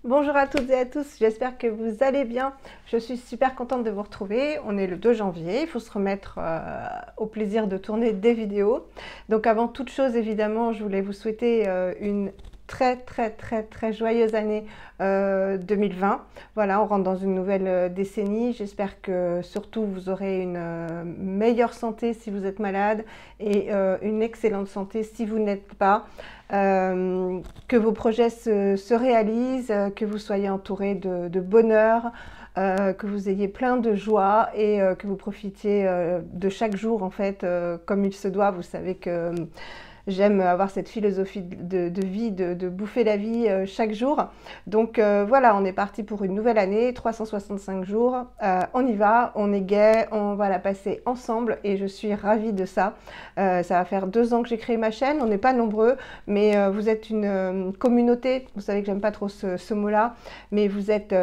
Bonjour à toutes et à tous, j'espère que vous allez bien. Je suis super contente de vous retrouver. On est le 2 janvier, il faut se remettre au plaisir de tourner des vidéos. Donc avant toute chose, évidemment, je voulais vous souhaiter une très joyeuse année 2020. Voilà, on rentre dans une nouvelle décennie. J'espère que surtout vous aurez une meilleure santé si vous êtes malade et une excellente santé si vous n'êtes pas. Que vos projets se réalisent, que vous soyez entouré de bonheur, que vous ayez plein de joie et que vous profitiez de chaque jour en fait comme il se doit. Vous savez que j'aime avoir cette philosophie de vie, de bouffer la vie chaque jour. Donc voilà, on est parti pour une nouvelle année, 365 jours. On y va, on est gai, on va la passer ensemble et je suis ravie de ça. Ça va faire 2 ans que j'ai créé ma chaîne, on n'est pas nombreux, mais vous êtes une communauté. Vous savez que j'aime pas trop ce mot-là, mais vous êtes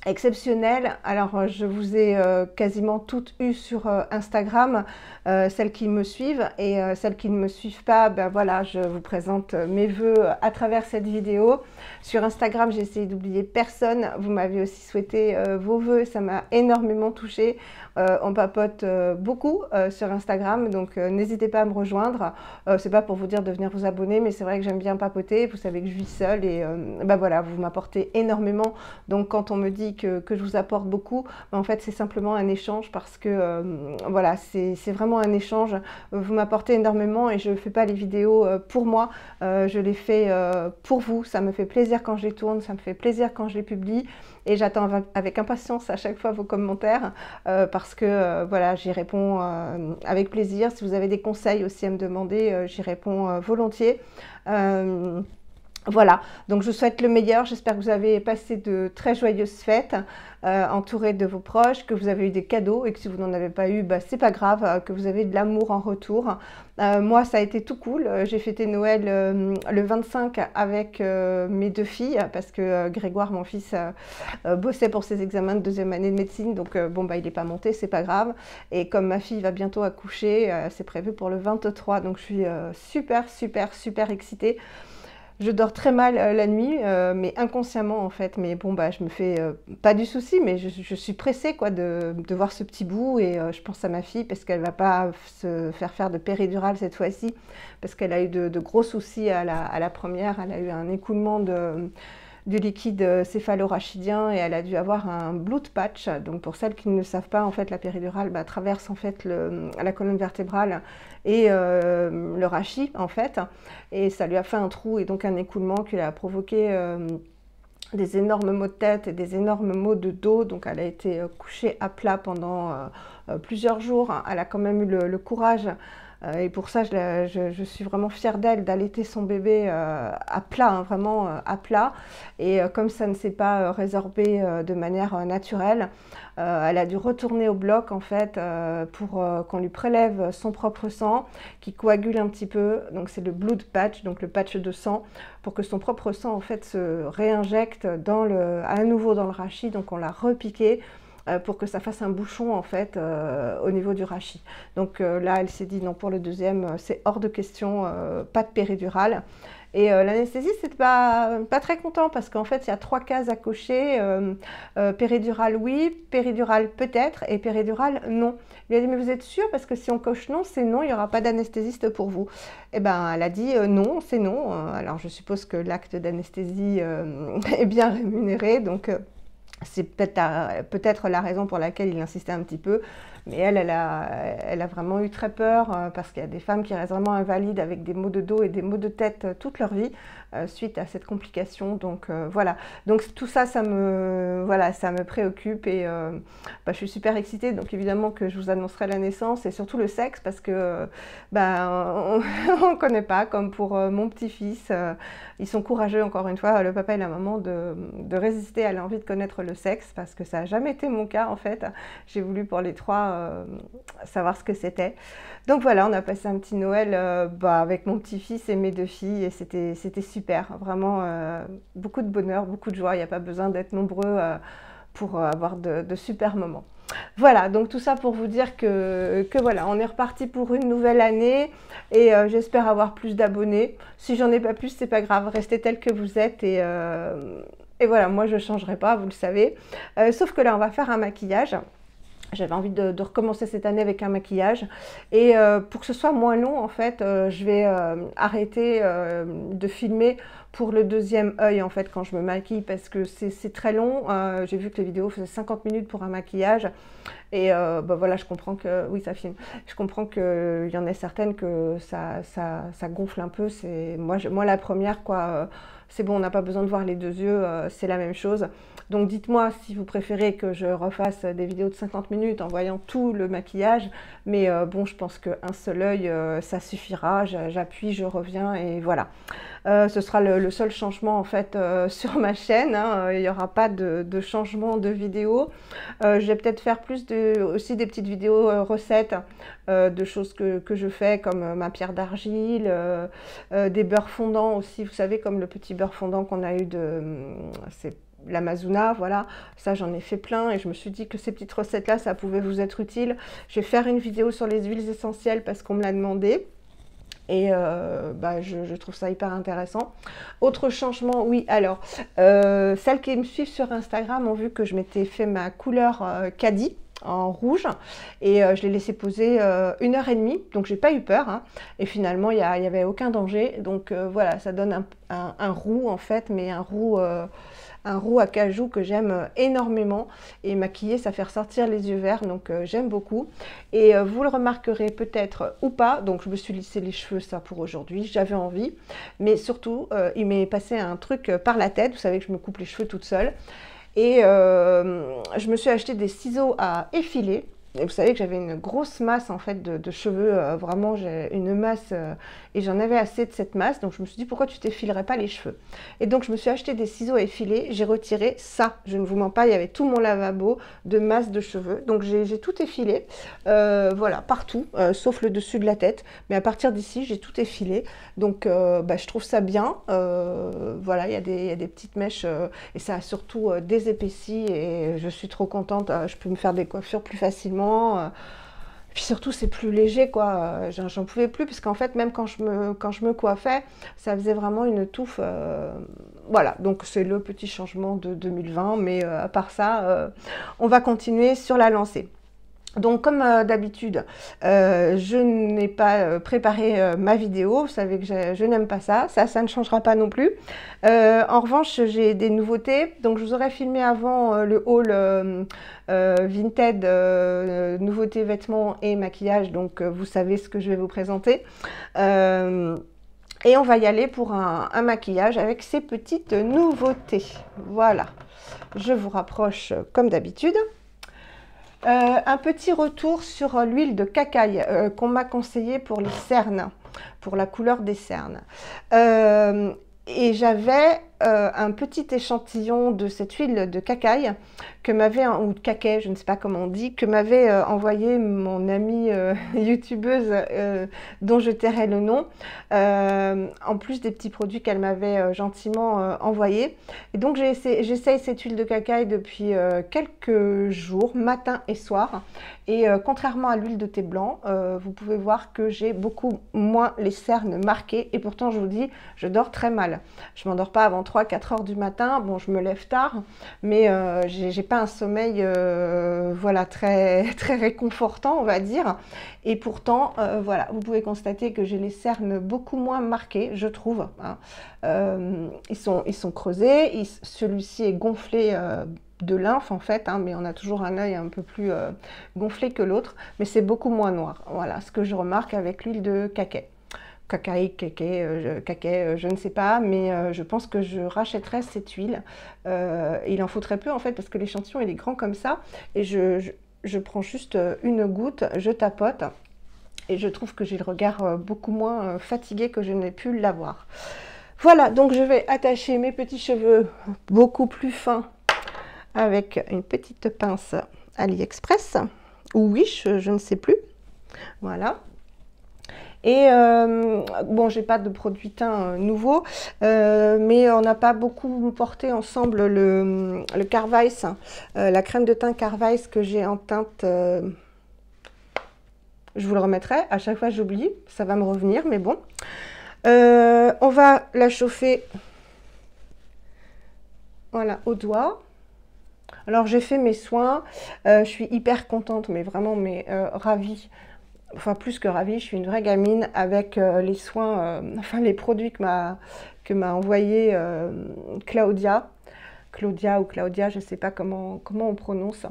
exceptionnel. Alors je vous ai quasiment toutes eues sur Instagram, celles qui me suivent et celles qui ne me suivent pas, ben voilà, je vous présente mes vœux à travers cette vidéo. Sur Instagram, j'ai essayé d'oublier personne. Vous m'avez aussi souhaité vos vœux, ça m'a énormément touchée. On papote beaucoup sur Instagram, donc n'hésitez pas à me rejoindre. C'est pas pour vous dire de venir vous abonner, mais c'est vrai que j'aime bien papoter. Vous savez que je vis seule et ben voilà, vous m'apportez énormément. Donc quand on me dit que je vous apporte beaucoup, ben en fait c'est simplement un échange parce que voilà, c'est vraiment un échange. Vous m'apportez énormément et je ne fais pas les vidéos pour moi, je les fais pour vous. Ça me fait plaisir quand je les tourne, ça me fait plaisir quand je les publie et j'attends avec impatience à chaque fois vos commentaires parce que voilà, j'y réponds avec plaisir. Si vous avez des conseils aussi à me demander, j'y réponds volontiers. Voilà, donc je vous souhaite le meilleur. J'espère que vous avez passé de très joyeuses fêtes, entouré de vos proches, que vous avez eu des cadeaux et que si vous n'en avez pas eu, bah, c'est pas grave, que vous avez de l'amour en retour. Moi, ça a été tout cool. J'ai fêté Noël le 25 avec mes 2 filles parce que Grégoire, mon fils, bossait pour ses examens de 2e année de médecine. Donc bon, bah, il n'est pas monté, c'est pas grave. Et comme ma fille va bientôt accoucher, c'est prévu pour le 23. Donc je suis super excitée. Je dors très mal la nuit, mais inconsciemment en fait. Mais bon, bah, je me fais pas du souci, mais je suis pressée quoi, de voir ce petit bout. Et je pense à ma fille parce qu'elle va pas se faire de péridurale cette fois-ci. Parce qu'elle a eu de gros soucis à la première. Elle a eu un écoulement du liquide céphalorachidien et elle a dû avoir un blood patch. Donc pour celles qui ne le savent pas, en fait la péridurale traverse en fait la colonne vertébrale et le rachis en fait, et ça lui a fait un trou et donc un écoulement qui a provoqué des énormes maux de tête et des énormes maux de dos. Donc elle a été couchée à plat pendant plusieurs jours. Elle a quand même eu le courage et pour ça je suis vraiment fière d'elle d'allaiter son bébé à plat, hein, vraiment à plat. Et comme ça ne s'est pas résorbé de manière naturelle, elle a dû retourner au bloc en fait pour qu'on lui prélève son propre sang qui coagule un petit peu. Donc c'est le blood patch, donc le patch de sang, pour que son propre sang en fait se réinjecte à nouveau dans le rachis. Donc on l'a repiqué pour que ça fasse un bouchon en fait au niveau du rachis. Donc là elle s'est dit non, pour le 2e c'est hors de question, pas de péridurale. Et l'anesthésiste n'était pas très content parce qu'en fait il y a 3 cases à cocher, péridurale oui, péridurale peut-être et péridurale non. Il lui a dit mais vous êtes sûr, parce que si on coche non, c'est non, il n'y aura pas d'anesthésiste pour vous. Et ben elle a dit non, c'est non. Alors je suppose que l'acte d'anesthésie est bien rémunéré, donc c'est peut-être la raison pour laquelle il insistait un petit peu. Mais elle a vraiment eu très peur parce qu'il y a des femmes qui restent vraiment invalides avec des maux de dos et des maux de tête toute leur vie suite à cette complication. Donc voilà, donc tout ça, ça me préoccupe et je suis super excitée. Donc évidemment que je vous annoncerai la naissance et surtout le sexe parce que on ne connaît pas, comme pour mon petit-fils. Ils sont courageux, encore une fois, le papa et la maman, de résister à l'envie de connaître le sexe parce que ça n'a jamais été mon cas en fait. J'ai voulu pour les 3 savoir ce que c'était. Donc voilà, on a passé un petit Noël avec mon petit-fils et mes 2 filles et c'était super, vraiment beaucoup de bonheur, beaucoup de joie. Il n'y a pas besoin d'être nombreux pour avoir de super moments. Voilà, donc tout ça pour vous dire que voilà, on est reparti pour une nouvelle année et j'espère avoir plus d'abonnés. Si j'en ai pas plus, c'est pas grave, restez tels que vous êtes Et voilà, moi je ne changerai pas, vous le savez. Sauf que là, on va faire un maquillage. J'avais envie de recommencer cette année avec un maquillage. Et pour que ce soit moins long, en fait, je vais arrêter de filmer pour le deuxième œil, en fait, quand je me maquille, parce que c'est très long. J'ai vu que les vidéos faisaient 50 minutes pour un maquillage. Et bah voilà, je comprends que... Oui, ça filme. Je comprends qu'il y en a certaines que ça gonfle un peu. Moi, la première, quoi... c'est bon, on n'a pas besoin de voir les deux yeux, c'est la même chose. Donc dites-moi si vous préférez que je refasse des vidéos de 50 minutes en voyant tout le maquillage. Mais bon, je pense qu'un seul œil, ça suffira. J'appuie, je reviens et voilà. Ce sera le seul changement en fait sur ma chaîne. Hein. Il n'y aura pas de changement de vidéo. Je vais peut-être faire aussi des petites vidéos recettes de choses que je fais comme ma pierre d'argile, des beurres fondants aussi. Vous savez, comme le petit beurre fondant qu'on a eu c'est l'Amazona, voilà, ça j'en ai fait plein et je me suis dit que ces petites recettes là ça pouvait vous être utile. Je vais faire une vidéo sur les huiles essentielles parce qu'on me l'a demandé et bah, je trouve ça hyper intéressant. Autre changement, oui, alors celles qui me suivent sur Instagram ont vu que je m'étais fait ma couleur caddie en rouge et je l'ai laissé poser 1h30, donc j'ai pas eu peur hein. Et finalement il n'y avait aucun danger, donc voilà, ça donne un roux en fait, mais un roux à cajou que j'aime énormément et maquiller ça fait ressortir les yeux verts, donc j'aime beaucoup. Et vous le remarquerez peut-être ou pas, donc je me suis lissé les cheveux ça pour aujourd'hui, j'avais envie, mais surtout il m'est passé un truc par la tête, vous savez que je me coupe les cheveux toute seule. Et je me suis acheté des ciseaux à effiler. Et vous savez que j'avais une grosse masse en fait de cheveux, vraiment j'ai une masse et j'en avais assez de cette masse, donc je me suis dit pourquoi tu t'effilerais pas les cheveux. Et donc je me suis acheté des ciseaux à effiler, j'ai retiré ça, je ne vous mens pas, il y avait tout mon lavabo de masse de cheveux, donc j'ai tout effilé, voilà, partout, sauf le dessus de la tête, mais à partir d'ici j'ai tout effilé, donc bah, je trouve ça bien, voilà, il y a des petites mèches et ça a surtout désépaissi et je suis trop contente, je peux me faire des coiffures plus facilement. Puis surtout c'est plus léger quoi, j'en pouvais plus parce qu'en fait même quand je me coiffais ça faisait vraiment une touffe, voilà, donc c'est le petit changement de 2020, mais à part ça on va continuer sur la lancée. Donc comme d'habitude, je n'ai pas préparé ma vidéo, vous savez que je n'aime pas ça, ça ne changera pas non plus. En revanche, j'ai des nouveautés, donc je vous aurais filmé avant le haul Vinted, nouveautés vêtements et maquillage, donc vous savez ce que je vais vous présenter. Et on va y aller pour un maquillage avec ces petites nouveautés. Voilà, je vous rapproche comme d'habitude. Un petit retour sur l'huile de cacaille qu'on m'a conseillé pour les cernes, pour la couleur des cernes. Et j'avais un petit échantillon de cette huile de cacaille que m'avait, ou de caquet, je ne sais pas comment on dit, que m'avait envoyé mon amie youtubeuse dont je tairai le nom, en plus des petits produits qu'elle m'avait gentiment envoyés. Et donc j'essaye cette huile de cacaille depuis quelques jours, matin et soir. Et contrairement à l'huile de thé blanc, vous pouvez voir que j'ai beaucoup moins les cernes marquées. Et pourtant, je vous dis, je dors très mal. Je ne m'endors pas avant 3-4 heures du matin. Bon, je me lève tard, mais j'ai pas un sommeil voilà, très réconfortant, on va dire. Et pourtant, voilà, vous pouvez constater que j'ai les cernes beaucoup moins marquées, je trouve. Hein. Ils sont creusés. Celui-ci est gonflé de lymphe en fait, hein, mais on a toujours un œil un peu plus gonflé que l'autre, mais c'est beaucoup moins noir. Voilà ce que je remarque avec l'huile de caquet. Cacaï, caquet, je ne sais pas, mais je pense que je rachèterai cette huile. Il en faut très peu en fait parce que l'échantillon il est grand comme ça et je prends juste une goutte, je tapote et je trouve que j'ai le regard beaucoup moins fatigué que je n'ai pu l'avoir. Voilà, donc je vais attacher mes petits cheveux beaucoup plus fins avec une petite pince AliExpress ou Wish, je ne sais plus. Voilà. Et bon, j'ai pas de produit teint nouveau, mais on n'a pas beaucoup porté ensemble le Carvice, la crème de teint Carvice que j'ai en teinte. Je vous le remettrai, à chaque fois j'oublie, ça va me revenir, mais bon. On va la chauffer voilà, au doigt. Alors j'ai fait mes soins, je suis hyper contente, mais vraiment ravie. Enfin plus que ravie, je suis une vraie gamine avec les soins, enfin les produits que m'a envoyé Claudia. Claudia ou Claudia, je ne sais pas comment on prononce.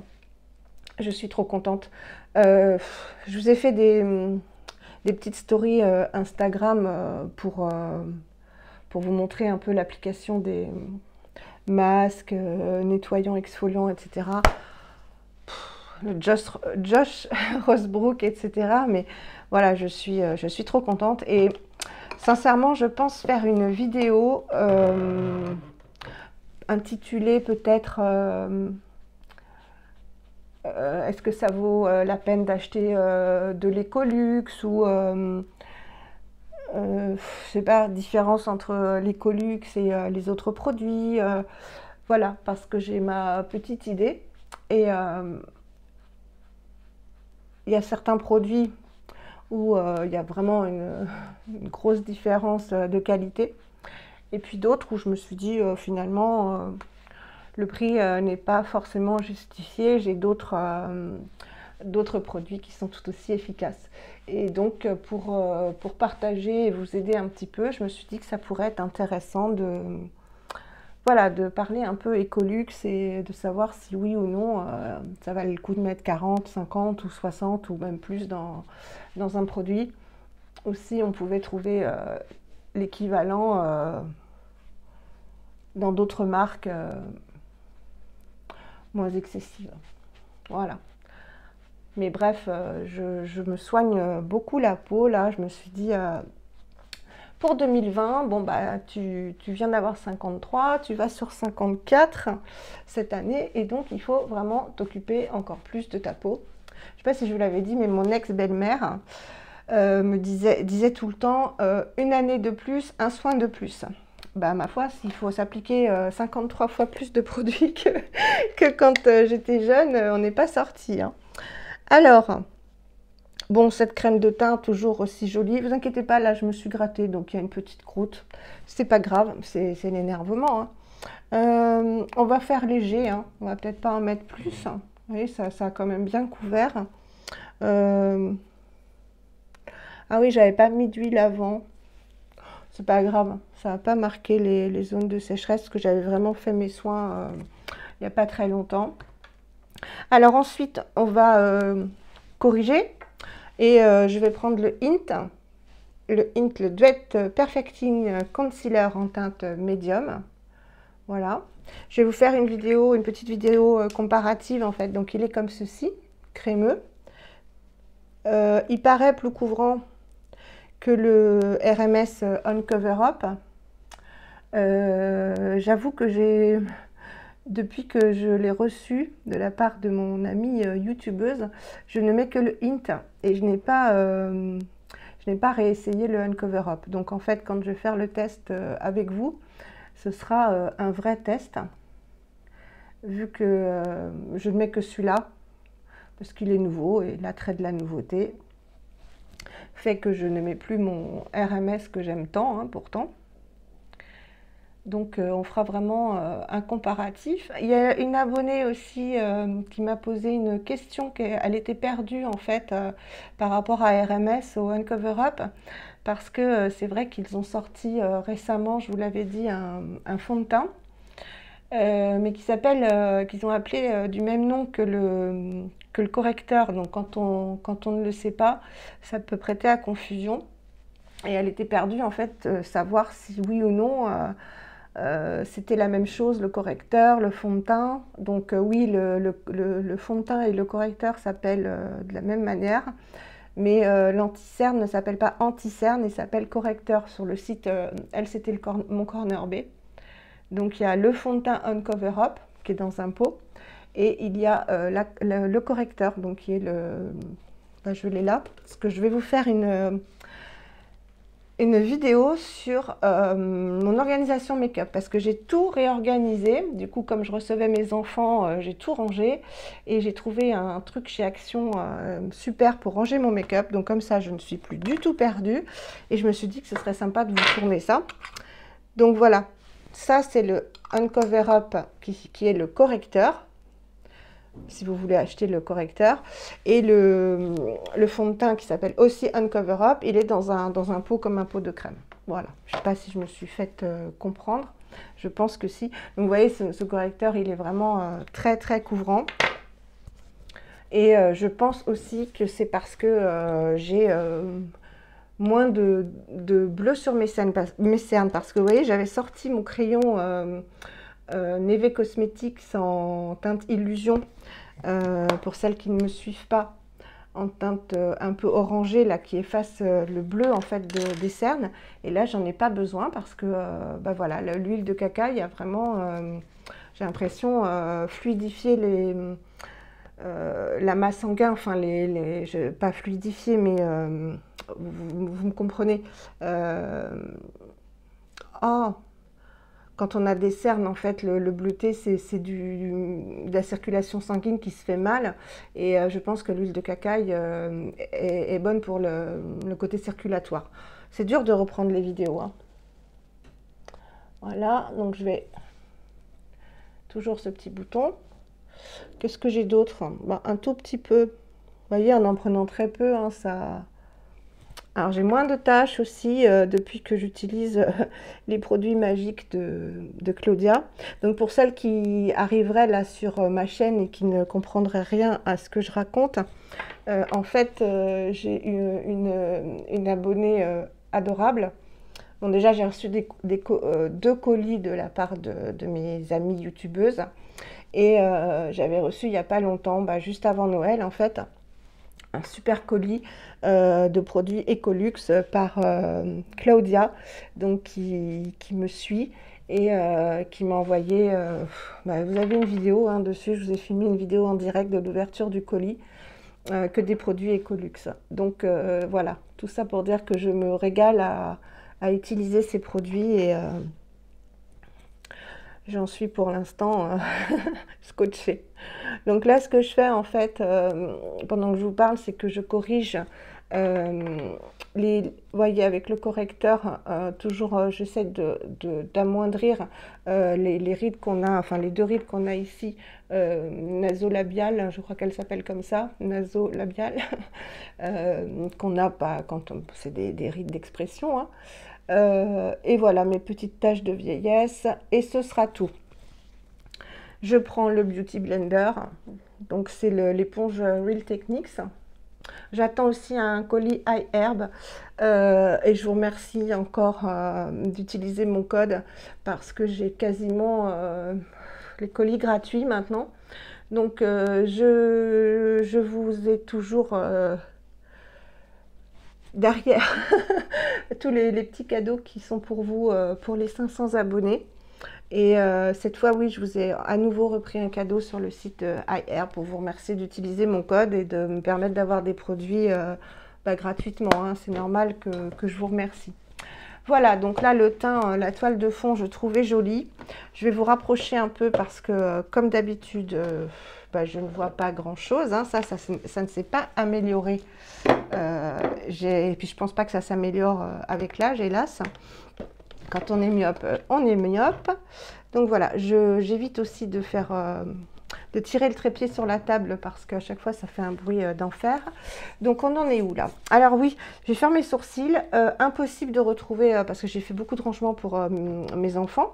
Je suis trop contente. Je vous ai fait des petites stories Instagram pour vous montrer un peu l'application des masques, nettoyants, exfoliants, etc. Le Josh Rosebrook, etc. Mais voilà, je suis trop contente. Et sincèrement, je pense faire une vidéo intitulée peut-être est-ce que ça vaut la peine d'acheter de l'Ecolux ou je sais pas, différence entre l'Ecolux et les autres produits. Voilà, parce que j'ai ma petite idée. Et il y a certains produits où il y a vraiment une grosse différence de qualité. Et puis d'autres où je me suis dit finalement le prix n'est pas forcément justifié. J'ai d'autres produits qui sont tout aussi efficaces. Et donc pour partager et vous aider un petit peu, je me suis dit que ça pourrait être intéressant voilà, de parler un peu Ecolux et de savoir si oui ou non ça valait le coup de mettre 40, 50 ou 60 ou même plus dans un produit. Aussi, on pouvait trouver l'équivalent dans d'autres marques moins excessives. Voilà. Mais bref, je me soigne beaucoup la peau. Là, je me suis dit, pour 2020, bon, bah, tu viens d'avoir 53, tu vas sur 54 cette année. Et donc, il faut vraiment t'occuper encore plus de ta peau. Je ne sais pas si je vous l'avais dit, mais mon ex-belle-mère me disait tout le temps, une année de plus, un soin de plus. Bah, ma foi, s'il faut s'appliquer 53 fois plus de produits que quand j'étais jeune, on n'est pas sorti, hein. Alors, bon, cette crème de teint, toujours aussi jolie. Vous inquiétez pas, là, je me suis grattée, donc il y a une petite croûte. C'est pas grave, c'est l'énervement, hein. On va faire léger, hein. On va peut-être pas en mettre plus. Vous voyez, ça a quand même bien couvert. Ah oui, j'avais pas mis d'huile avant. C'est pas grave, ça n'a pas marqué les zones de sécheresse, parce que j'avais vraiment fait mes soins il n'y a pas très longtemps. Alors ensuite, on va corriger et je vais prendre le Hint, le Duet Perfecting Concealer en teinte médium. Voilà. Je vais vous faire une petite vidéo comparative en fait. Donc il est comme ceci, crémeux. Il paraît plus couvrant que le RMS On Cover Up. J'avoue que depuis que je l'ai reçu de la part de mon amie youtubeuse, je ne mets que le Hint et je n'ai pas réessayé le Uncover Up. Donc en fait, quand je vais faire le test avec vous, ce sera un vrai test, vu que je ne mets que celui-là, parce qu'il est nouveau et l'attrait de la nouveauté fait que je ne mets plus mon RMS que j'aime tant, hein, pourtant. Donc on fera vraiment un comparatif. Il y a une abonnée aussi qui m'a posé une question, qu'elle était perdue en fait par rapport à RMS au Uncover Up, parce que c'est vrai qu'ils ont sorti récemment, je vous l'avais dit, un fond de teint, mais qu'ils ont appelé du même nom que le correcteur. Donc quand on ne le sait pas, ça peut prêter à confusion. Et elle était perdue en fait, savoir si oui ou non c'était la même chose, le correcteur, le fond de teint. Donc oui, le fond de teint et le correcteur s'appellent de la même manière, mais l'anti-cerne ne s'appelle pas anti-cerne, il s'appelle correcteur sur le site LCT Mon Corner B. Donc il y a le fond de teint Uncover Up qui est dans un pot, et il y a le correcteur, donc qui est je l'ai là, parce que je vais vous faire une vidéo sur mon organisation make-up, parce que j'ai tout réorganisé. Du coup, comme je recevais mes enfants, j'ai tout rangé et j'ai trouvé un truc chez Action super pour ranger mon make-up. Donc comme ça, je ne suis plus du tout perdue et je me suis dit que ce serait sympa de vous tourner ça. Donc voilà. ça c'est le Uncover Up qui est le correcteur, si vous voulez acheter le correcteur. Et le fond de teint qui s'appelle aussi Uncover Up, il est dans un pot comme un pot de crème. Voilà, je ne sais pas si je me suis fait comprendre, je pense que si. Donc vous voyez, ce correcteur, il est vraiment très très couvrant. Et je pense aussi que c'est parce que j'ai moins de bleu sur mes cernes, parce que vous voyez, j'avais sorti mon crayon Neve Cosmetics en teinte Illusion, pour celles qui ne me suivent pas, en teinte un peu orangée, là, qui efface le bleu en fait des cernes. Et là, j'en ai pas besoin parce que bah voilà, l'huile de cacaï a vraiment, j'ai l'impression, fluidifié la masse sanguine, enfin pas fluidifié, mais vous me comprenez. Oh, quand on a des cernes, en fait, le bleuté, c'est de la circulation sanguine qui se fait mal. Et je pense que l'huile de cacaï est bonne pour le côté circulatoire. C'est dur de reprendre les vidéos, hein. Voilà, donc je vais toujours ce petit bouton. Qu'est-ce que j'ai d'autre? Ben, un tout petit peu. Vous voyez, en prenant très peu, hein, ça... Alors j'ai moins de tâches aussi depuis que j'utilise les produits magiques de Claudia. Donc pour celles qui arriveraient là sur ma chaîne et qui ne comprendraient rien à ce que je raconte, en fait j'ai une abonnée adorable. Bon, déjà j'ai reçu deux colis de la part de mes amies youtubeuses. Et j'avais reçu il n'y a pas longtemps, bah, juste avant Noël en fait, un super colis de produits Ecolux par Claudia, donc qui me suit et qui m'a envoyé, bah, vous avez une vidéo hein, dessus, je vous ai filmé une vidéo en direct de l'ouverture du colis, que des produits Ecolux. Donc voilà, tout ça pour dire que je me régale à utiliser ces produits et j'en suis pour l'instant scotchée. Donc là, ce que je fais en fait, pendant que je vous parle, c'est que je corrige vous voyez, avec le correcteur, toujours j'essaie d'amoindrir les rides qu'on a, enfin les deux rides qu'on a ici, nasolabiales, je crois qu'elle s'appelle comme ça, nasolabiales, qu'on a pas quand c'est des rides d'expression, hein. Et voilà mes petites taches de vieillesse, et ce sera tout. Je prends le Beauty Blender, donc c'est l'éponge Real Techniques. J'attends aussi un colis iHerb et je vous remercie encore d'utiliser mon code parce que j'ai quasiment les colis gratuits maintenant. Donc je vous ai toujours derrière tous les petits cadeaux qui sont pour vous pour les 500 abonnés. Et cette fois, oui, je vous ai à nouveau repris un cadeau sur le site iHerb pour vous remercier d'utiliser mon code et de me permettre d'avoir des produits bah, gratuitement, hein. C'est normal que je vous remercie. Voilà, donc là, le teint, la toile de fond, je trouvais jolie. Je vais vous rapprocher un peu parce que, comme d'habitude, bah, je ne vois pas grand-chose, hein. Ça ne s'est pas amélioré. Et puis, je ne pense pas que ça s'améliore avec l'âge, hélas. Quand on est myope, on est myope. Donc voilà, j'évite aussi de tirer le trépied sur la table parce qu'à chaque fois ça fait un bruit d'enfer. Donc on en est où là? Alors oui, j'ai fait mes sourcils. Impossible de retrouver, parce que j'ai fait beaucoup de rangements pour mes enfants,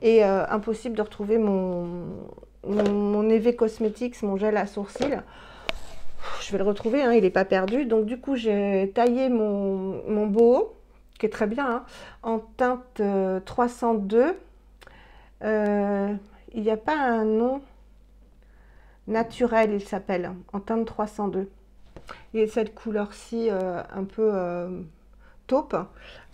et impossible de retrouver mon Neve Cosmetics, mon gel à sourcils. Je vais le retrouver, hein, il n'est pas perdu. Donc du coup j'ai taillé mon boho, qui est très bien, hein, en teinte 302. Il n'y a pas un nom naturel, il s'appelle, en teinte 302. Il est cette couleur-ci un peu taupe,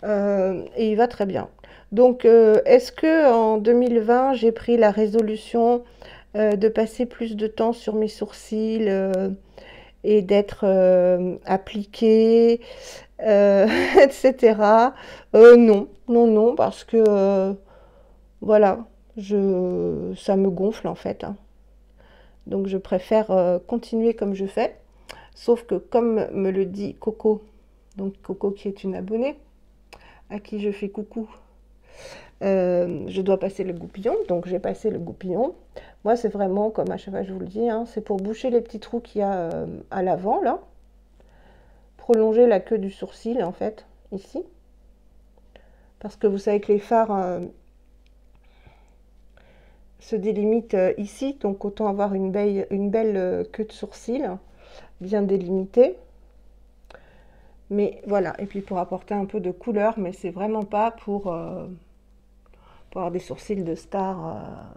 et il va très bien. Donc, est-ce que en 2020, j'ai pris la résolution de passer plus de temps sur mes sourcils et d'être appliquée, etc. Non, non, non, parce que voilà, ça me gonfle en fait, hein. Donc je préfère continuer comme je fais. Sauf que comme me le dit Coco, donc Coco qui est une abonnée, à qui je fais coucou, Je dois passer le goupillon, donc j'ai passé le goupillon. Moi, c'est vraiment, comme à chaque fois je vous le dis, hein, c'est pour boucher les petits trous qu'il y a à l'avant, là. Prolonger la queue du sourcil, en fait, ici. Parce que vous savez que les fards se délimitent ici, donc autant avoir une belle queue de sourcil, bien délimitée. Mais voilà, et puis pour apporter un peu de couleur, mais c'est vraiment pas pour avoir des sourcils de star.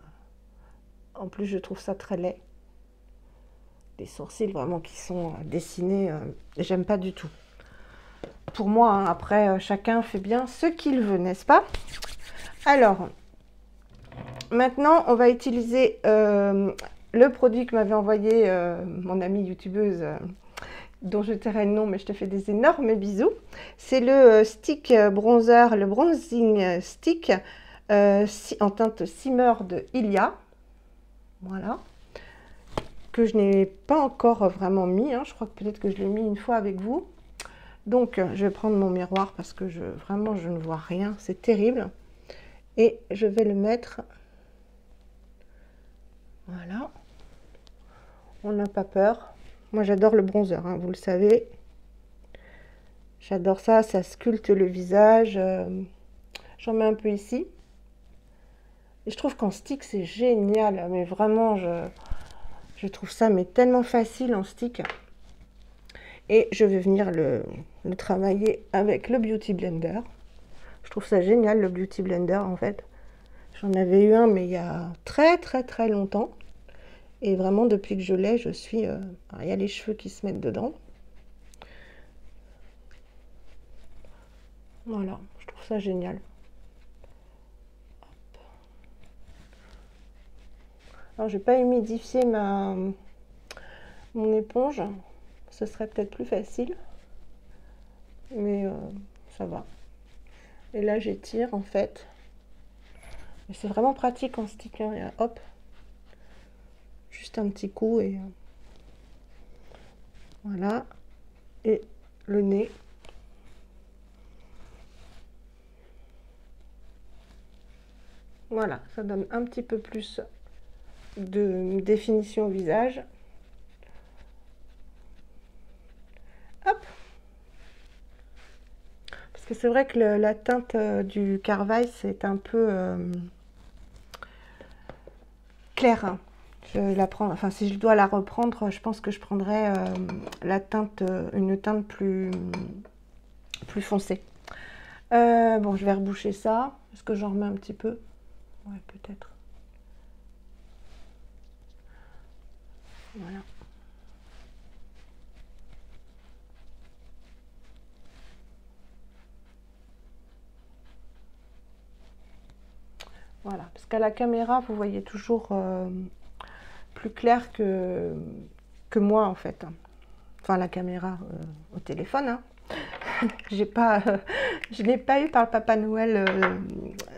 En plus, je trouve ça très laid. Des sourcils vraiment qui sont dessinés, j'aime pas du tout. Pour moi, hein, après, chacun fait bien ce qu'il veut, n'est-ce pas? Alors, maintenant, on va utiliser le produit que m'avait envoyé mon amie youtubeuse, dont je tairai le nom, mais je te fais des énormes bisous. C'est le stick bronzer, le bronzing stick en teinte Shimmer de Ilia. Voilà. Que je n'ai pas encore vraiment mis, hein. Je crois que peut-être que je l'ai mis une fois avec vous. Donc, je vais prendre mon miroir parce que vraiment, je ne vois rien. C'est terrible. Et je vais le mettre. Voilà. On n'a pas peur. Moi, j'adore le bronzer, hein, vous le savez. J'adore ça. Ça sculpte le visage. J'en mets un peu ici. Et je trouve qu'en stick, c'est génial. Mais vraiment, je trouve ça mais tellement facile en stick. Et je vais venir le travailler avec le Beauty Blender. Je trouve ça génial, le Beauty Blender, en fait. J'en avais eu un, mais il y a très longtemps. Et vraiment, depuis que je l'ai, je suis... il y a les cheveux qui se mettent dedans. Voilà, je trouve ça génial. Hop. Alors, je vais pas humidifier mon éponge. Ce serait peut-être plus facile. Mais ça va. Et là, j'étire, en fait. Mais c'est vraiment pratique en stick, hein. Hop. Juste un petit coup et voilà. Et le nez. Voilà, ça donne un petit peu plus de définition au visage. Hop. Parce que c'est vrai que la teinte du Carval, c'est un peu clair, hein. Je la prends, enfin si je dois la reprendre, je pense que je prendrais une teinte plus foncée. Bon, je vais reboucher ça. Est-ce que j'en remets un petit peu? Ouais, peut-être. Voilà. Voilà, parce qu'à la caméra, vous voyez toujours plus clair que moi, en fait. Enfin, la caméra au téléphone, hein. Je n'ai pas eu par le Papa Noël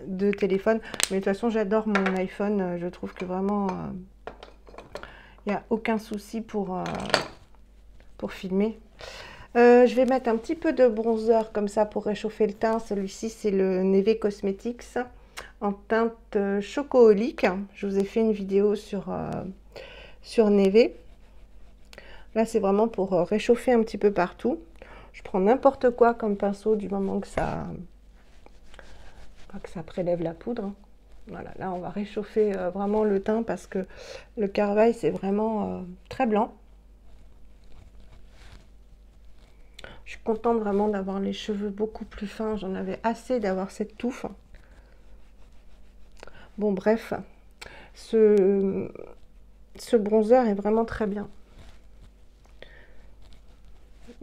de téléphone, mais de toute façon, j'adore mon iPhone. Je trouve que vraiment, il n'y a aucun souci pour filmer. Je vais mettre un petit peu de bronzer comme ça pour réchauffer le teint. Celui-ci, c'est le Neve Cosmetics en teinte chocoolique. Je vous ai fait une vidéo sur Neve. Là, c'est vraiment pour réchauffer un petit peu partout. Je prends n'importe quoi comme pinceau du moment que ça prélève la poudre. Voilà, là, on va réchauffer vraiment le teint parce que le Carval, c'est vraiment très blanc. Je suis contente vraiment d'avoir les cheveux beaucoup plus fins. J'en avais assez d'avoir cette touffe. Bon, bref, ce bronzer est vraiment très bien.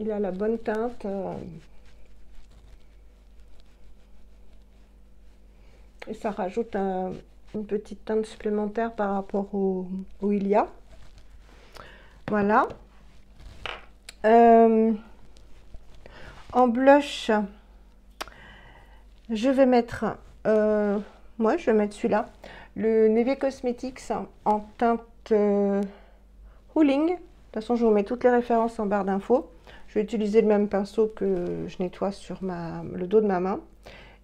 Il a la bonne teinte. Et ça rajoute une petite teinte supplémentaire par rapport au Ilia. Voilà. En blush, je vais mettre... moi, je vais mettre celui-là. Le Neve Cosmetics en teinte Hooling. De toute façon, je vous mets toutes les références en barre d'infos. Je vais utiliser le même pinceau que je nettoie sur le dos de ma main.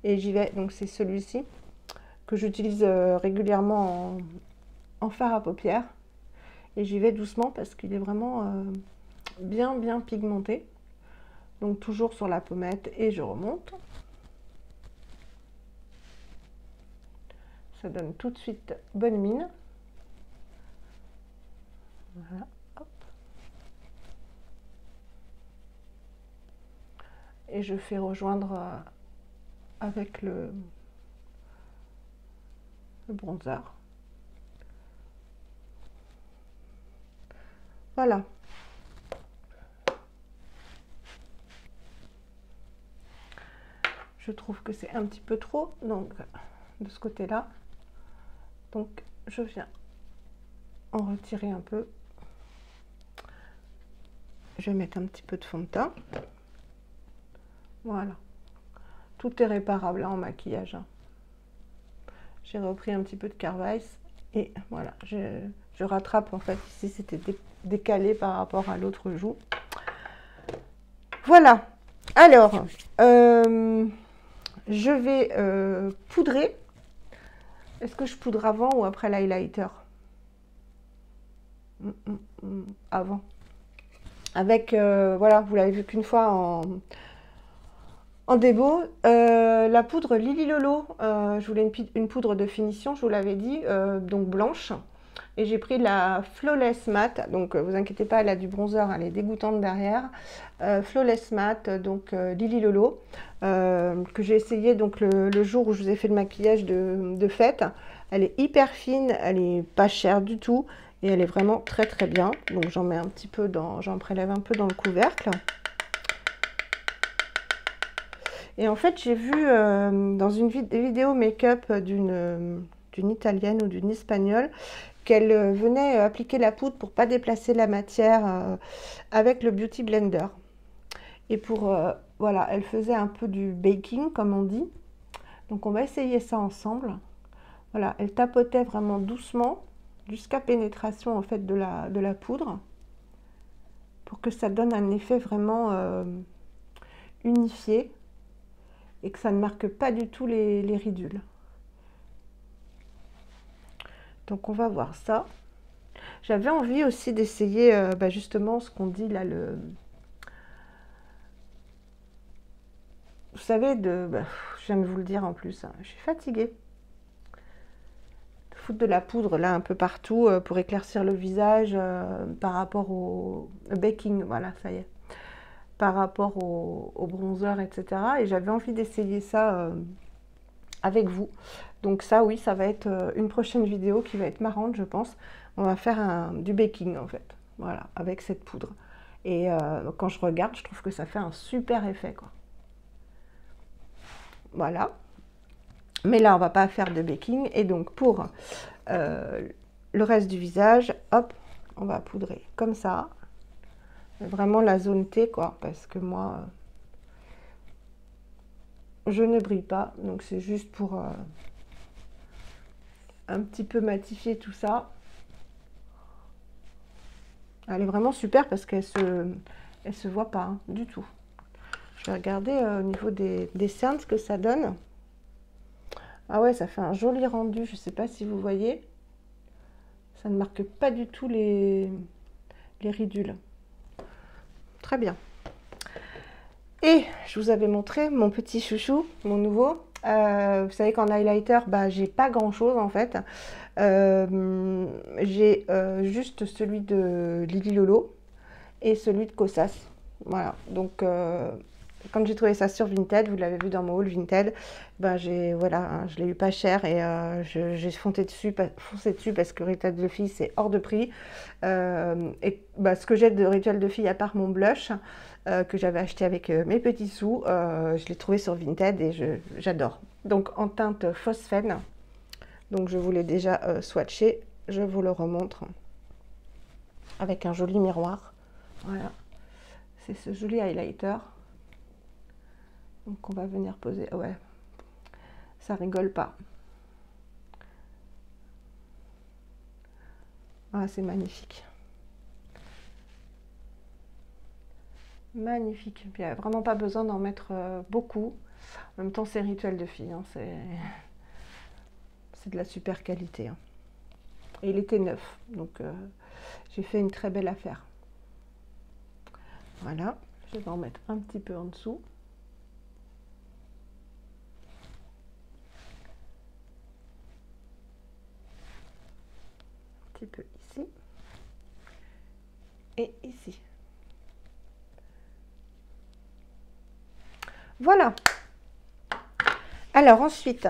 Et j'y vais, donc c'est celui-ci. que j'utilise régulièrement en fard à paupières. Et j'y vais doucement parce qu'il est vraiment bien pigmenté. Donc toujours sur la pommette et je remonte. Ça donne tout de suite bonne mine. Voilà, hop. Et je fais rejoindre avec le bronzer. Voilà. Je trouve que c'est un petit peu trop, donc de ce côté-là. Donc je viens en retirer un peu. Je vais mettre un petit peu de fond de teint. Voilà. Tout est réparable hein, en maquillage. Hein. J'ai repris un petit peu de Carvice et voilà, je rattrape en fait. Ici, c'était décalé par rapport à l'autre joue. Voilà. Alors, je vais poudrer. Est-ce que je poudre avant ou après l'highlighter? Avant. Avec, voilà, vous l'avez vu qu'une fois en démo, la poudre Lily Lolo, je voulais une poudre de finition, je vous l'avais dit, donc blanche. Et j'ai pris la Flawless Matte, donc vous inquiétez pas, elle a du bronzer, elle est dégoûtante derrière. Flawless Matte, donc Lily Lolo, que j'ai essayé donc le jour où je vous ai fait le maquillage de fête. Elle est hyper fine, elle est pas chère du tout et elle est vraiment très bien. Donc j'en mets un petit peu j'en prélève un peu dans le couvercle. Et en fait, j'ai vu dans une vidéo make-up d'une italienne ou d'une espagnole qu'elle venait appliquer la poudre pour pas déplacer la matière avec le Beauty Blender. Et pour, voilà, elle faisait un peu du baking, comme on dit. Donc on va essayer ça ensemble. Voilà, elle tapotait vraiment doucement jusqu'à pénétration en fait de la poudre pour que ça donne un effet vraiment unifié et que ça ne marque pas du tout les ridules. Donc on va voir ça. J'avais envie aussi d'essayer justement ce qu'on dit là, vous savez, je viens de vous le dire en plus, hein, je suis fatiguée. De foutre de la poudre là un peu partout pour éclaircir le visage par rapport au baking, voilà, ça y est. Par rapport au bronzer, etc. Et j'avais envie d'essayer ça avec vous. Donc ça, oui, ça va être une prochaine vidéo qui va être marrante, je pense. On va faire du baking, en fait. Voilà, avec cette poudre. Et quand je regarde, je trouve que ça fait un super effet, quoi. Voilà. Mais là, on va pas faire de baking. Et donc, pour le reste du visage, hop, on va poudrer comme ça. Vraiment la zone T, quoi, parce que moi, je ne brille pas. Donc, c'est juste pour un petit peu matifier tout ça. Elle est vraiment super parce qu'elle se voit pas hein, du tout. Je vais regarder au niveau des cernes ce que ça donne. Ah ouais, ça fait un joli rendu. Je ne sais pas si vous voyez. Ça ne marque pas du tout les ridules. Très bien. Et je vous avais montré mon petit chouchou, mon nouveau. Vous savez qu'en highlighter, j'ai pas grand chose en fait. J'ai juste celui de Lily Lolo et celui de Kosas. Voilà, donc quand j'ai trouvé ça sur Vinted, vous l'avez vu dans mon haul Vinted, voilà, hein, je l'ai eu pas cher et j'ai foncé dessus parce que Rituel de fille c'est hors de prix. Et ce que j'ai de Rituel de fille à part mon blush que j'avais acheté avec mes petits sous, je l'ai trouvé sur Vinted et j'adore. Donc en teinte phosphène, donc je vous l'ai déjà swatché, je vous le remontre avec un joli miroir. Voilà, c'est ce joli highlighter. Donc on va venir poser, ouais, ça rigole pas. Ah, c'est magnifique. Magnifique. Puis il n'y a vraiment pas besoin d'en mettre beaucoup. En même temps, c'est Rituel de fille. Hein, c'est de la super qualité, hein. Et il était neuf, donc j'ai fait une très belle affaire. Voilà, je vais en mettre un petit peu en dessous. Un petit peu ici. Et ici. Voilà. Alors ensuite,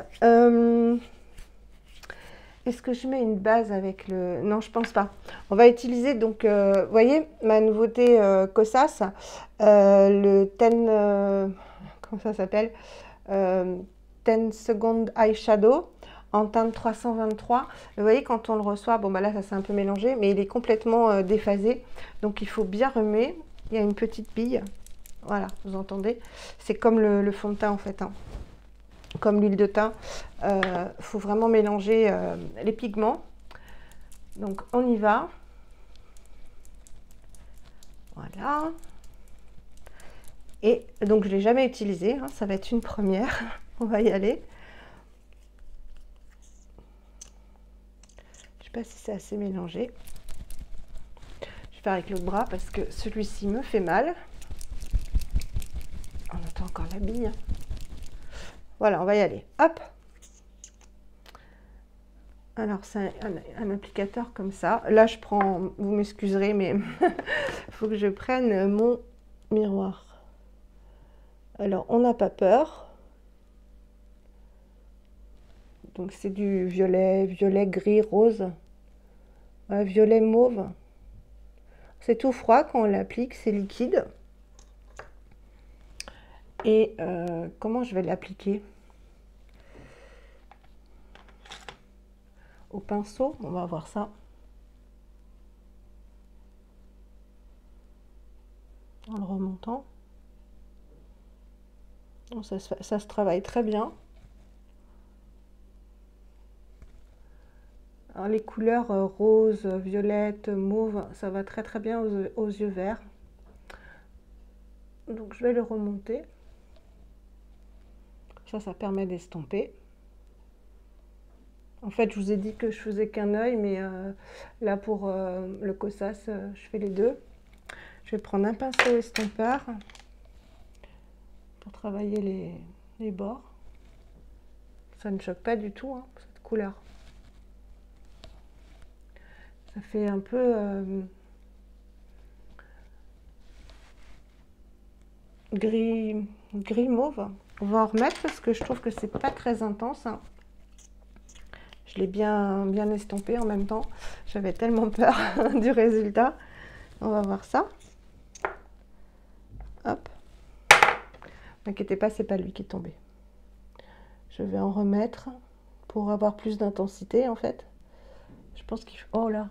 est-ce que je mets une base avec le... Non, je pense pas. On va utiliser donc, vous voyez, ma nouveauté Kosas, le 10, comment ça s'appelle, 10 Second Eyeshadow en teinte 323. Vous voyez, quand on le reçoit, bon bah là ça s'est un peu mélangé, mais il est complètement déphasé. Donc il faut bien remuer. Il y a une petite bille. Voilà, vous entendez? C'est comme le fond de teint en fait, hein. Comme l'huile de teint. Faut vraiment mélanger les pigments. Donc on y va. Voilà. Et donc je ne l'ai jamais utilisé, hein, ça va être une première. On va y aller. Je ne sais pas si c'est assez mélangé. Je vais faire avec l'autre bras parce que celui-ci me fait mal. On entend encore la bille. Voilà, on va y aller. Hop. Alors, c'est un applicateur comme ça. Là, je prends, vous m'excuserez, mais il faut que je prenne mon miroir. Alors, on n'a pas peur. Donc, c'est du violet, violet, gris, rose. Violet, mauve. C'est tout froid quand on l'applique, c'est liquide. Et comment je vais l'appliquer? Au pinceau, on va voir ça. En le remontant. Ça se travaille très bien. Alors, les couleurs rose, violette, mauve, ça va très très bien aux yeux verts. Donc je vais le remonter. Ça permet d'estomper. En fait, je vous ai dit que je faisais qu'un œil, mais là pour le Kosas, je fais les deux. Je vais prendre un pinceau estompeur pour travailler les bords. Ça ne choque pas du tout, hein, cette couleur. Ça fait un peu gris mauve. On va en remettre parce que je trouve que c'est pas très intense, hein. Je l'ai bien estompé en même temps. J'avais tellement peur du résultat. On va voir ça. Hop. N'inquiétez pas, c'est pas lui qui est tombé. Je vais en remettre pour avoir plus d'intensité en fait. Je pense qu'il faut... Oh là.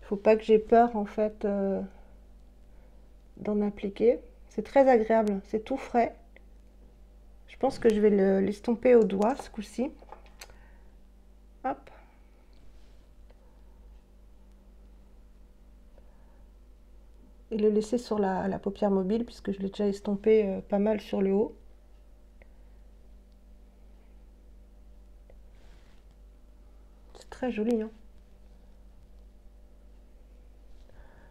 Il faut pas que j'ai peur en fait d'en appliquer. C'est très agréable. C'est tout frais. Je pense que je vais l'estomper au doigt ce coup-ci. Hop. Et le laisser sur la paupière mobile puisque je l'ai déjà estompé pas mal sur le haut. C'est très joli, hein.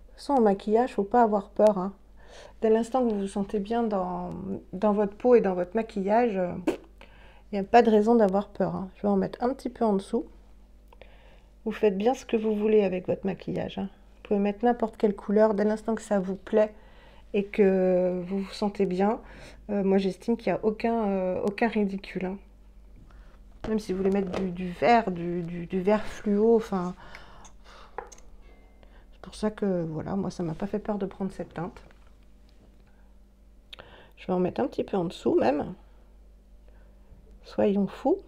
De toute façon, en maquillage, faut pas avoir peur, hein. Dès l'instant que vous vous sentez bien dans votre peau et dans votre maquillage, il n'y a pas de raison d'avoir peur, hein. Je vais en mettre un petit peu en dessous. Vous faites bien ce que vous voulez avec votre maquillage, hein. Vous pouvez mettre n'importe quelle couleur dès l'instant que ça vous plaît et que vous vous sentez bien. Moi, j'estime qu'il n'y a aucun ridicule, hein. Même si vous voulez mettre du vert, du vert fluo, enfin... C'est pour ça que, voilà, moi, ça m'a pas fait peur de prendre cette teinte. Je vais en mettre un petit peu en dessous, même. Soyons fous.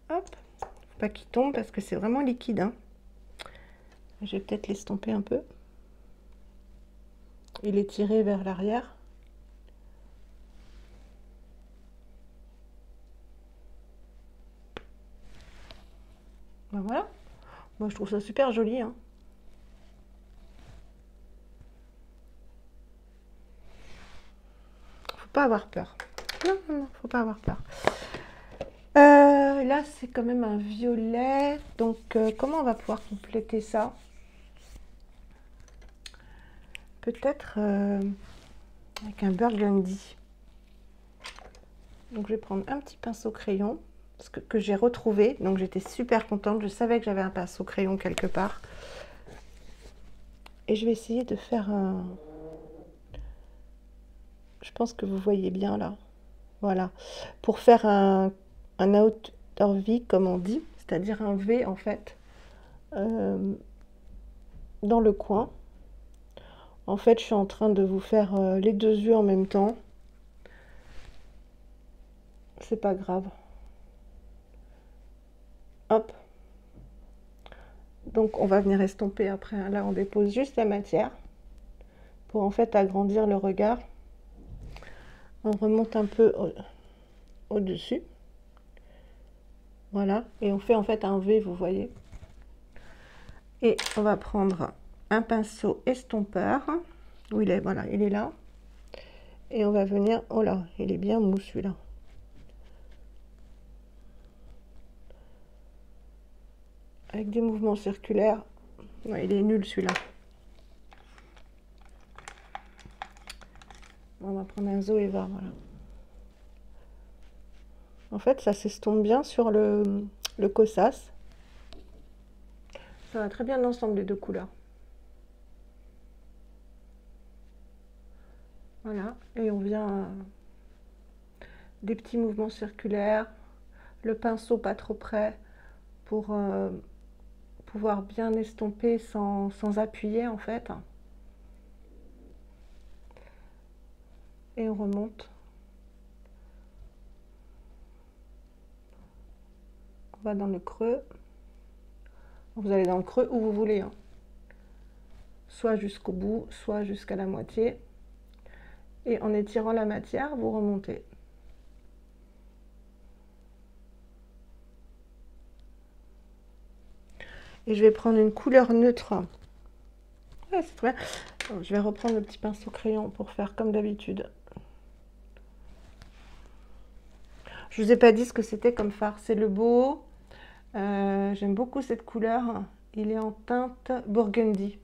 Hop. Faut pas qu'il tombe parce que c'est vraiment liquide, hein. Je vais peut-être l'estomper un peu. Il est tiré vers l'arrière. Ben voilà. Moi, je trouve ça super joli, hein. pas avoir peur. Non, non, non, faut pas avoir peur. Là, c'est quand même un violet. Donc, comment on va pouvoir compléter ça? Peut-être avec un burgundy. Donc, je vais prendre un petit pinceau crayon que j'ai retrouvé. Donc, j'étais super contente. Je savais que j'avais un pinceau crayon quelque part. Et je vais essayer de faire un... Je pense que vous voyez bien là. Voilà. Pour faire un outer V, comme on dit. C'est-à-dire un V, en fait, dans le coin. En fait, je suis en train de vous faire les deux yeux en même temps. C'est pas grave. Hop. Donc, on va venir estomper après. Là, on dépose juste la matière pour en fait agrandir le regard. On remonte un peu au-dessus. Voilà. Et on fait en fait un V, vous voyez. Et on va prendre un pinceau estompeur. Où il est? Voilà, il est là. Et on va venir... Oh là, il est bien mou celui-là. Avec des mouvements circulaires. Ouais, il est nul celui-là. On va prendre un Zoeva, voilà. En fait, ça s'estompe bien sur le cossas. Ça va très bien ensemble les deux couleurs. Voilà, et on vient des petits mouvements circulaires, le pinceau pas trop près pour pouvoir bien estomper sans appuyer en fait. Et on remonte. On va dans le creux. Vous allez dans le creux où vous voulez, hein. Soit jusqu'au bout, soit jusqu'à la moitié. Et en étirant la matière, vous remontez. Et je vais prendre une couleur neutre. Ouais, c'est très bien. Je vais reprendre le petit pinceau crayon pour faire comme d'habitude. Je vous ai pas dit ce que c'était comme fard. C'est le beau. J'aime beaucoup cette couleur. Il est en teinte burgundy.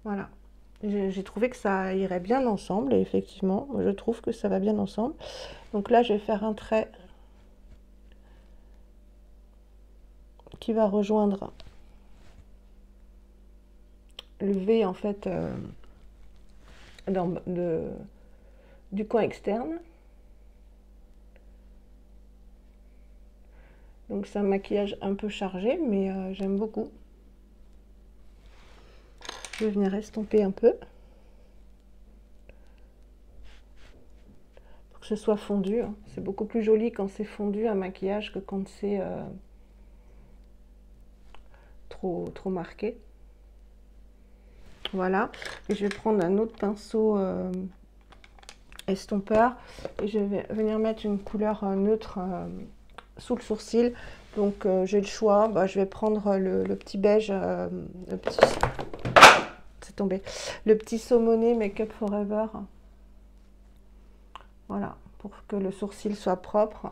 Voilà. J'ai trouvé que ça irait bien ensemble. Et effectivement, je trouve que ça va bien ensemble. Donc là, je vais faire un trait qui va rejoindre le V en fait du coin externe. Donc c'est un maquillage un peu chargé, mais j'aime beaucoup. Je vais venir estomper un peu pour que ce soit fondu. C'est beaucoup plus joli quand c'est fondu un maquillage que quand c'est trop marqué. Voilà. Et je vais prendre un autre pinceau estompeur et je vais venir mettre une couleur neutre sous le sourcil. Donc j'ai le choix. Bah, je vais prendre le petit beige, c'est tombé, le petit saumonné Make Up Forever. Voilà, pour que le sourcil soit propre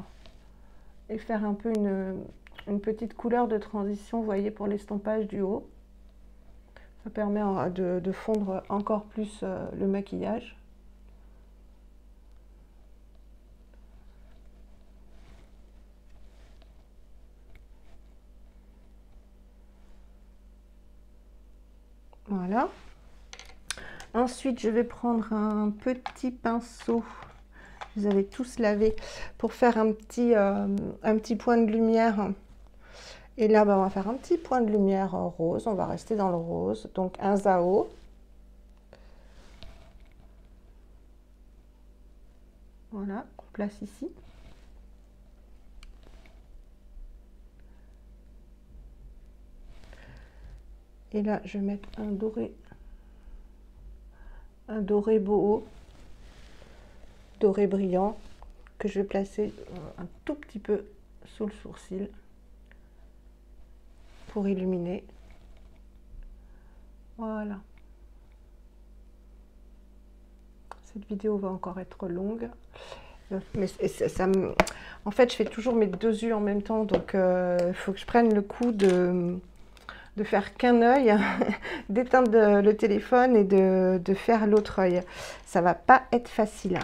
et faire un peu une petite couleur de transition, vous voyez, pour l'estompage du haut. Ça permet de fondre encore plus le maquillage. Voilà. Ensuite, je vais prendre un petit pinceau. Vous avez tous lavé pour faire un petit point de lumière. Et là, bah, on va faire un petit point de lumière rose. On va rester dans le rose. Donc, un Zao. Voilà, on place ici. Et là, je vais mettre un doré boho, doré brillant, que je vais placer un tout petit peu sous le sourcil pour illuminer. Voilà. Cette vidéo va encore être longue. Mais en fait, je fais toujours mes deux yeux en même temps, donc il faut que je prenne le coup de faire qu'un œil, d'éteindre le téléphone et de faire l'autre œil. Ça va pas être facile.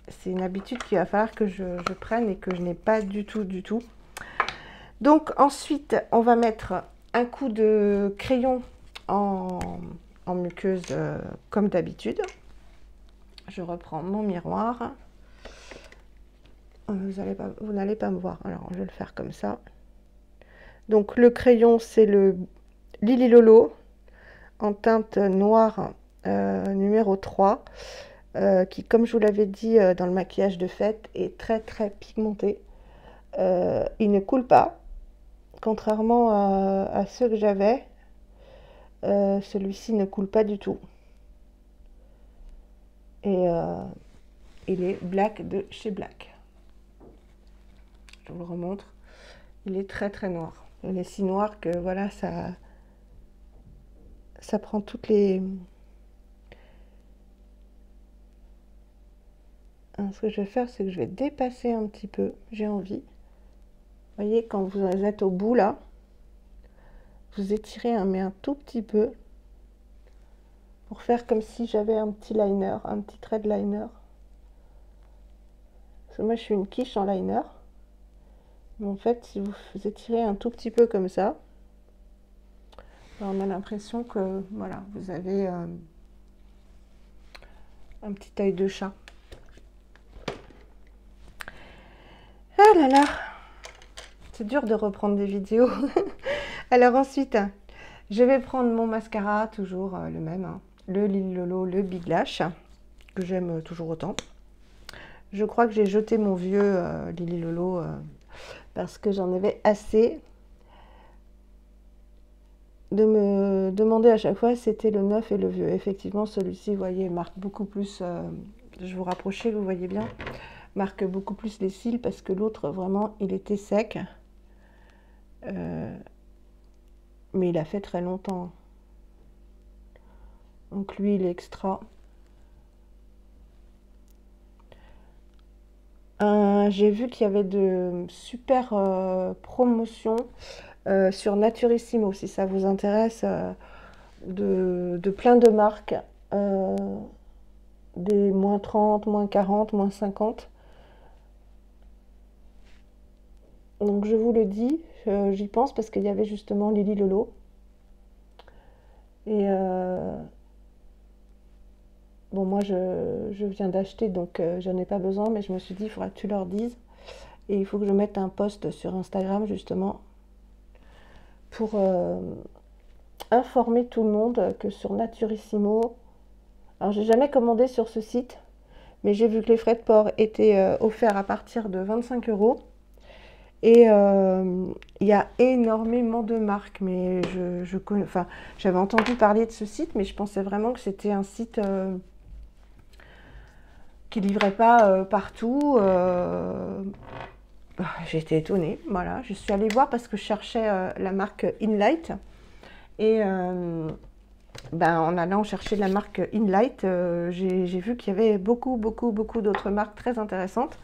C'est une habitude qu'il va falloir que je prenne et que je n'ai pas du tout, du tout. Donc ensuite, on va mettre un coup de crayon en muqueuse comme d'habitude. Je reprends mon miroir. Vous n'allez pas me voir, alors je vais le faire comme ça. Donc le crayon, c'est le Lily Lolo en teinte noire numéro 3, qui, comme je vous l'avais dit dans le maquillage de fête, est très très pigmenté. Il ne coule pas, contrairement à ceux que j'avais. Celui-ci ne coule pas du tout. Et il est Black de chez Black. Je vous le remontre. Il est très très noir. Il est si noir que voilà, ça prend toutes les... Ce que je vais faire, c'est que je vais dépasser un petit peu. J'ai envie. Vous voyez, quand vous êtes au bout là, vous étirez mais un tout petit peu pour faire comme si j'avais un petit liner, un petit trait de liner. Parce que moi, je suis une quiche en liner. Mais en fait, si vous étirez un tout petit peu comme ça, on a l'impression que voilà, vous avez un petit œil de chat. Ah là là, c'est dur de reprendre des vidéos. Alors ensuite, je vais prendre mon mascara, toujours le même, hein, le Lily Lolo, le Big Lash, que j'aime toujours autant. Je crois que j'ai jeté mon vieux Lily Lolo parce que j'en avais assez de me demander à chaque fois si c'était le neuf et le vieux. Effectivement, celui-ci, vous voyez, marque beaucoup plus, je vous rapprocher, vous voyez bien, marque beaucoup plus les cils parce que l'autre, vraiment, il était sec. Mais il a fait très longtemps. Donc lui, il est extra. J'ai vu qu'il y avait de super promotions sur Naturissimo, si ça vous intéresse, de plein de marques, des moins 30, moins 40, moins 50. Donc je vous le dis, j'y pense parce qu'il y avait justement Lily Lolo. Et bon, moi je viens d'acheter, donc j'en ai pas besoin, mais je me suis dit, il faudra que tu leur dises. Et il faut que je mette un post sur Instagram justement pour informer tout le monde que sur Naturissimo, alors j'ai jamais commandé sur ce site, mais j'ai vu que les frais de port étaient offerts à partir de 25 €. Et il y a énormément de marques, mais je connais, enfin, j'avais entendu parler de ce site, mais je pensais vraiment que c'était un site qui livrait pas partout. J'ai été étonnée, voilà. Je suis allée voir parce que je cherchais la marque Inlight. Et en allant chercher la marque Inlight, j'ai vu qu'il y avait beaucoup d'autres marques très intéressantes.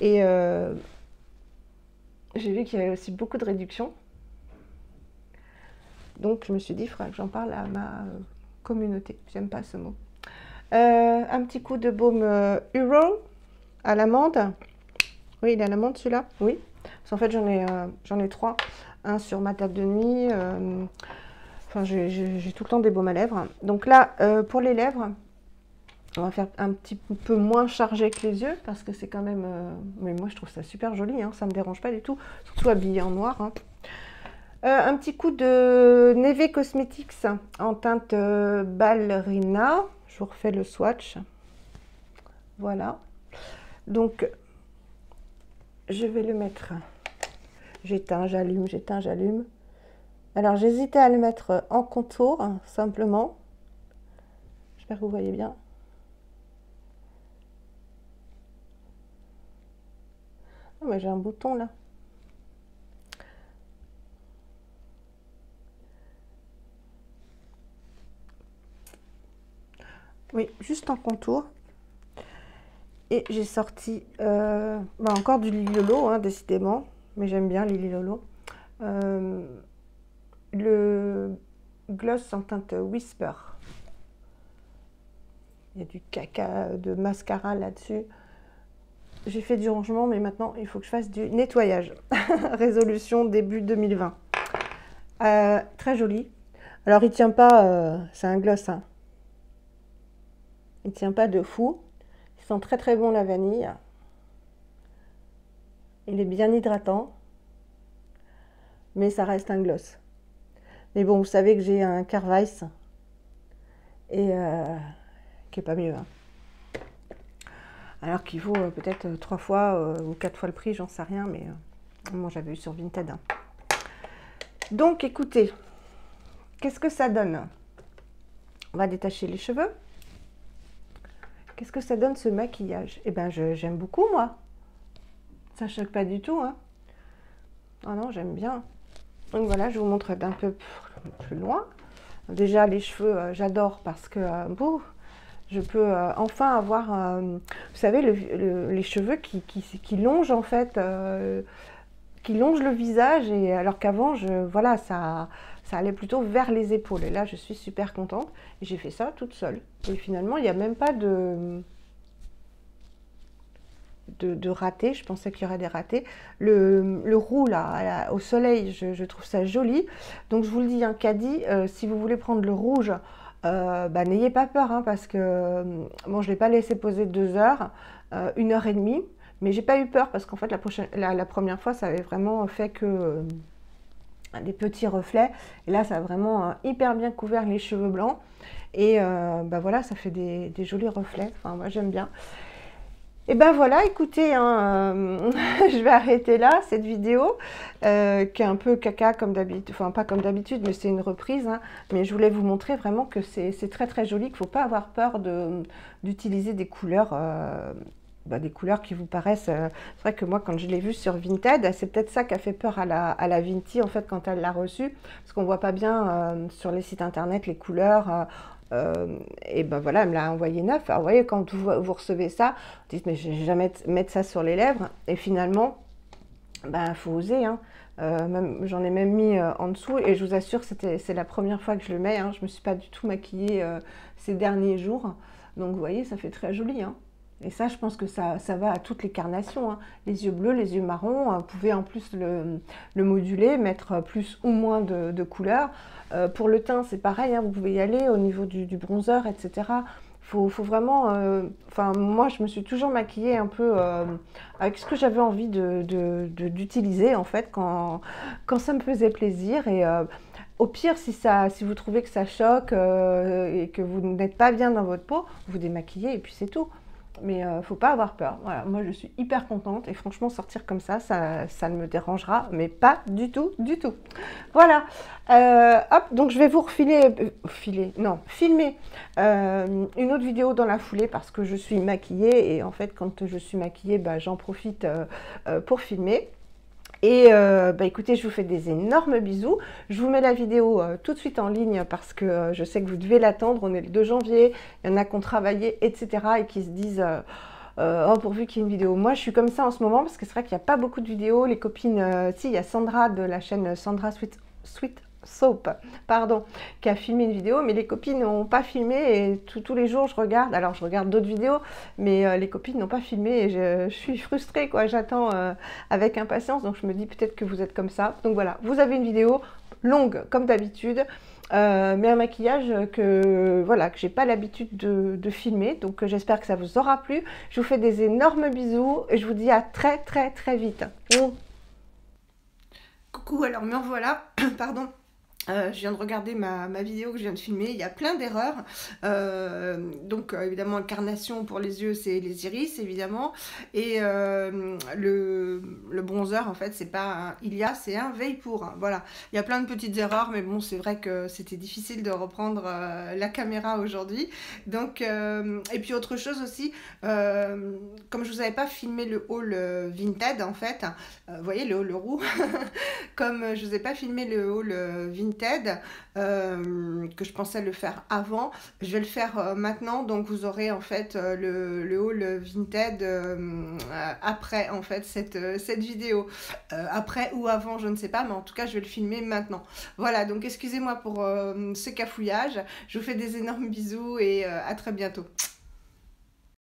Et j'ai vu qu'il y avait aussi beaucoup de réductions. Donc je me suis dit, il faudra que j'en parle à ma communauté. J'aime pas ce mot. Un petit coup de baume Hero à l'amande. Oui, il est à l'amande celui-là. Oui. Parce qu'en fait, j'en ai 3. Un sur ma table de nuit. Enfin, j'ai tout le temps des baumes à lèvres. Donc là, pour les lèvres, on va faire un petit peu moins chargé que les yeux. Parce que c'est quand même... mais moi, je trouve ça super joli. Hein, ça ne me dérange pas du tout. Surtout habillé en noir. Hein. Un petit coup de Neve Cosmetics en teinte ballerina. Je vous refais le swatch. Voilà. Donc, je vais le mettre. J'éteins, j'allume, j'éteins, j'allume. Alors, j'hésitais à le mettre en contour, simplement. J'espère que vous voyez bien. Oh, mais j'ai un bouton là. Oui, juste en contour. Et j'ai sorti encore du Lily Lolo, hein, décidément, mais j'aime bien Lily Lolo. Le gloss en teinte Whisper. Il y a du caca de mascara là-dessus. J'ai fait du rangement, mais maintenant il faut que je fasse du nettoyage. Résolution début 2020. Très joli. Alors il tient pas, c'est un gloss, hein. Il tient pas de fou. Il sent très très bon la vanille. Il est bien hydratant, mais ça reste un gloss. Mais bon, vous savez que j'ai un Carvice et qui est pas mieux, hein. Alors qu'il vaut peut-être 3 fois ou 4 fois le prix, j'en sais rien, mais moi j'avais eu sur Vinted, hein. Donc écoutez, qu'est-ce que ça donne? On va détacher les cheveux. Qu'est-ce que ça donne ce maquillage? Eh bien, j'aime beaucoup, moi. Ça choque pas du tout, hein. Oh non, j'aime bien. Donc voilà, je vous montre d'un peu plus loin. Déjà, les cheveux, j'adore parce que je peux enfin avoir, vous savez, les cheveux qui longent en fait, qui longent le visage, et alors qu'avant, voilà, ça allait plutôt vers les épaules. Et là, je suis super contente. Et j'ai fait ça toute seule. Et finalement, il n'y a même pas de ratés. Je pensais qu'il y aurait des ratés. Le roux, là, au soleil, je trouve ça joli. Donc, je vous le dis, un caddie, si vous voulez prendre le rouge, n'ayez pas peur, hein, parce que bon, je ne l'ai pas laissé poser 2 heures, 1h30, mais j'ai pas eu peur parce qu'en fait la première fois ça avait vraiment fait que des petits reflets, et là ça a vraiment hyper bien couvert les cheveux blancs, et voilà, ça fait des jolis reflets. Enfin, moi j'aime bien. Et ben voilà, écoutez, hein, je vais arrêter là cette vidéo qui est un peu caca comme d'habitude, enfin pas comme d'habitude, mais c'est une reprise, hein, mais je voulais vous montrer vraiment que c'est très très joli, qu'il ne faut pas avoir peur d'utiliser des couleurs, des couleurs qui vous paraissent... c'est vrai que moi, quand je l'ai vu sur Vinted, c'est peut-être ça qui a fait peur à la Vinti, en fait, quand elle l'a reçu, parce qu'on ne voit pas bien sur les sites internet les couleurs. Et ben voilà, elle me l'a envoyé neuf. Alors, vous voyez, quand vous recevez ça, vous dites, mais je vais jamais mettre ça sur les lèvres. Et finalement, ben, faut oser, hein. J'en ai même mis en dessous, et je vous assure, c'est la première fois que je le mets, hein. Je ne me suis pas du tout maquillée ces derniers jours. Donc, vous voyez, ça fait très joli, hein. Et ça, je pense que ça va à toutes les carnations, hein. Les yeux bleus, les yeux marrons, vous pouvez en plus le moduler, mettre plus ou moins de couleurs. Pour le teint, c'est pareil, hein, vous pouvez y aller au niveau du bronzer, etc. Faut vraiment... Enfin, moi, je me suis toujours maquillée un peu avec ce que j'avais envie d'utiliser, en fait, quand ça me faisait plaisir. Et au pire, si vous trouvez que ça choque et que vous n'êtes pas bien dans votre peau, vous démaquillez et puis c'est tout. Mais faut pas avoir peur. Voilà, moi je suis hyper contente, et franchement sortir comme ça ne me dérangera, mais pas du tout, du tout. Voilà. Hop, donc je vais vous filmer une autre vidéo dans la foulée, parce que je suis maquillée, et en fait quand je suis maquillée, j'en profite pour filmer. Et écoutez, je vous fais des énormes bisous. Je vous mets la vidéo tout de suite en ligne, parce que je sais que vous devez l'attendre. On est le 2 janvier, il y en a qui ont travaillé, etc. et qui se disent oh, pourvu qu'il y ait une vidéo. Moi, je suis comme ça en ce moment, parce que c'est vrai qu'il n'y a pas beaucoup de vidéos. Les copines, si, il y a Sandra de la chaîne Sandra Sweet Soap, pardon, qui a filmé une vidéo, mais les copines n'ont pas filmé, et tous les jours je regarde, alors je regarde d'autres vidéos, mais les copines n'ont pas filmé, et je suis frustrée, quoi. J'attends avec impatience, donc je me dis peut-être que vous êtes comme ça. Donc voilà, vous avez une vidéo longue comme d'habitude, mais un maquillage que j'ai pas l'habitude de filmer, donc j'espère que ça vous aura plu. Je vous fais des énormes bisous, et je vous dis à très très très vite. Coucou, alors me revoilà, pardon. Je viens de regarder ma vidéo que je viens de filmer, il y a plein d'erreurs. Donc évidemment, incarnation pour les yeux, c'est les iris évidemment, et le bronzer, en fait, c'est pas un Ilia, c'est un Veipour, hein. Voilà, il y a plein de petites erreurs, mais bon, c'est vrai que c'était difficile de reprendre la caméra aujourd'hui. Donc et puis autre chose aussi, comme je vous avais pas filmé le haul Vinted, en fait, vous voyez le haul roux, comme je vous ai pas filmé le haul Vinted, Vinted, que je pensais le faire avant. Je vais le faire maintenant, donc vous aurez en fait le haul Vinted après en fait cette vidéo. Après ou avant, je ne sais pas, mais en tout cas je vais le filmer maintenant. Voilà, donc excusez-moi pour ce cafouillage. Je vous fais des énormes bisous et à très bientôt.